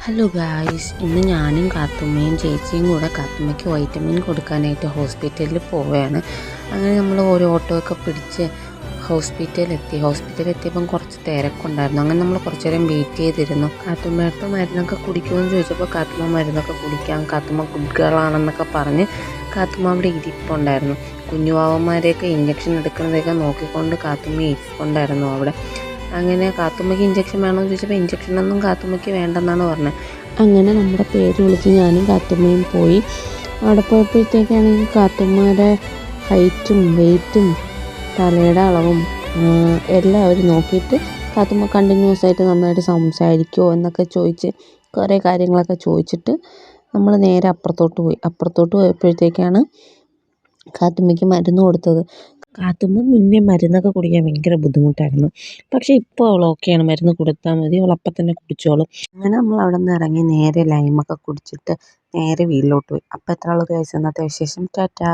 Hello guys, ഇന്ന് ഞാനും കാത്തുമ്മയും ചേച്ചിയും കൂടെ കാത്തുമ്മയ്ക്ക് വൈറ്റമിൻ കൊടുക്കാനായിട്ട് ഹോസ്പിറ്റലിൽ പോവുകയാണ്. അങ്ങനെ നമ്മൾ ഒരു ഓട്ടോ ഒക്കെ പിടിച്ച് ഹോസ്പിറ്റലിലെത്തിയപ്പം കുറച്ച് തിരക്കുണ്ടായിരുന്നു. അങ്ങനെ നമ്മൾ കുറച്ച് നേരം വെയിറ്റ് ചെയ്തിരുന്നു. കാത്തുമ്മയുടെ മരുന്നൊക്കെ കുടിക്കുമെന്ന് ചോദിച്ചപ്പോൾ കാത്തുമ്മ മരുന്നൊക്കെ കുടിക്കാം, കാത്തുമ്മ ഗുഡ് ഗേളാണെന്നൊക്കെ പറഞ്ഞ് കാത്തുമ്മ അവിടെ ഇരിപ്പുണ്ടായിരുന്നു. കുഞ്ഞുവാവന്മാരെയൊക്കെ ഇഞ്ചക്ഷൻ എടുക്കുന്നതൊക്കെ നോക്കിക്കൊണ്ട് കാത്തുമ്മ ഇരിപ്പുണ്ടായിരുന്നു അവിടെ. അങ്ങനെ കാത്തുമ്മയ്ക്ക് ഇഞ്ചക്ഷൻ വേണമെന്ന് ചോദിച്ചപ്പോൾ ഇഞ്ചക്ഷനൊന്നും കാത്തുമ്മയ്ക്ക് വേണ്ടെന്നാണ് പറഞ്ഞത്. അങ്ങനെ നമ്മുടെ പേര് വിളിച്ച് ഞാനും കാത്തുമ്മയും പോയി. അവിടെ പോയപ്പോഴത്തേക്കാണെങ്കിൽ കാത്തുമ്മയുടെ ഹൈറ്റും വെയ്റ്റും തലയുടെ അളവും എല്ലാം അവർ നോക്കിയിട്ട് കാത്തുമ്മ കണ്ടിന്യൂസ് ആയിട്ട് നന്നായിട്ട് സംസാരിക്കുമോ എന്നൊക്കെ ചോദിച്ച് കുറേ കാര്യങ്ങളൊക്കെ ചോദിച്ചിട്ട് നമ്മൾ നേരെ അപ്പുറത്തോട്ട് പോയപ്പോഴത്തേക്കാണ് കാത്തുമ്മയ്ക്ക് മരുന്ന് കൊടുത്തത്. കാത്തുമ്മ മുന്നേ മരുന്നൊക്കെ കുടിക്കാൻ ഭയങ്കര ബുദ്ധിമുട്ടായിരുന്നു. പക്ഷേ ഇപ്പോൾ അവൾ ഓക്കെയാണ്, മരുന്ന് കൊടുത്താൽ മതി, അവൾ അപ്പം തന്നെ കുടിച്ചോളും. അങ്ങനെ നമ്മൾ അവിടെ നിന്ന് ഇറങ്ങി നേരെ ലൈമൊക്കെ കുടിച്ചിട്ട് നേരെ വീട്ടിലോട്ട് പോയി. അപ്പോൾ എത്ര ആൾ ഗൈസ്, ഇന്നത്തെ വിശേഷം. ടാറ്റാ.